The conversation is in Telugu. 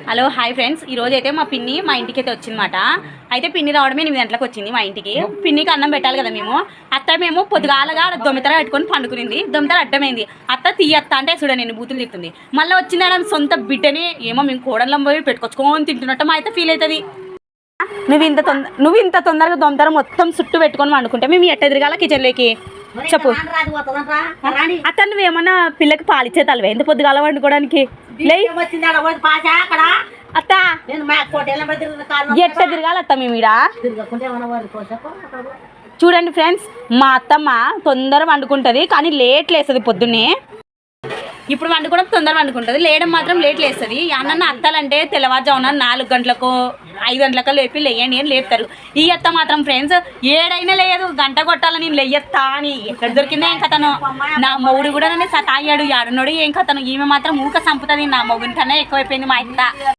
హలో హాయ్ ఫ్రెండ్స్, ఈరోజు అయితే మా పిన్ని మా ఇంటికి అయితే వచ్చిందన్నమాట. అయితే పిన్ని రావడమే 8 గంటలకు వచ్చింది మా ఇంటికి. పిన్నికి అన్నం పెట్టాలి కదా మేము. అత్త మేము పొద్దుగాలగా దొమ్మితర కట్టుకొని పండుకునింది. దొమ్మితర అడ్డమైంది. అత్త తీయత్త అంటే చూడండి నేను బూతులు తిడుతుంది. మళ్ళీ వచ్చిందా సొంత బిడ్డని ఏమో మేము కోడళ్ళం పోయి పెట్టుకొచ్చుకొని తింటున్నట్టు మా అయితే ఫీల్ అవుతుంది. నువ్వు ఇంత తొందరగా దొమ్మితర మొత్తం చుట్టూ పెట్టుకొని వండుకుంటే మేము ఎట్ట ఎదురుగాల కిచెన్లోకి చెప్పు. అత్త నువ్వేమన్నా పిల్లకి పాలిచ్చే తలవే ఎంత పొద్దుగాల వండుకోవడానికి అత్త ఎట్ట తిరగాలి అత్త మేము ఈడ చూడండి ఫ్రెండ్స్. మా అత్తమ్మ తొందర వండుకుంటుంది కానీ లేట్ లేస్తుంది పొద్దున్నే. ఇప్పుడు వండుకోవడం తొందర వండుకుంటుంది, లేయడం మాత్రం లేట్ లేస్తుంది. అన్న అత్తాలంటే తెల్లవారుజామున 4 గంటలకు 5 గంటలకు లేపి లేయండి అని లేపుతారు. ఈ అత్త మాత్రం ఫ్రెండ్స్ ఏడైనా లేదు, గంట కొట్టాలని నేను లేయత్తా అని ఎక్కడ దొరికిందో ఏం కథను. నా మొగుడు కూడా నన్ను సతాయాడు, ఆడున్నాడు ఏం కథను. ఈమె మాత్రం ఊక చంపుతుంది. నా మొగుని కన్నా ఎక్కువైపోయింది మా అత్త.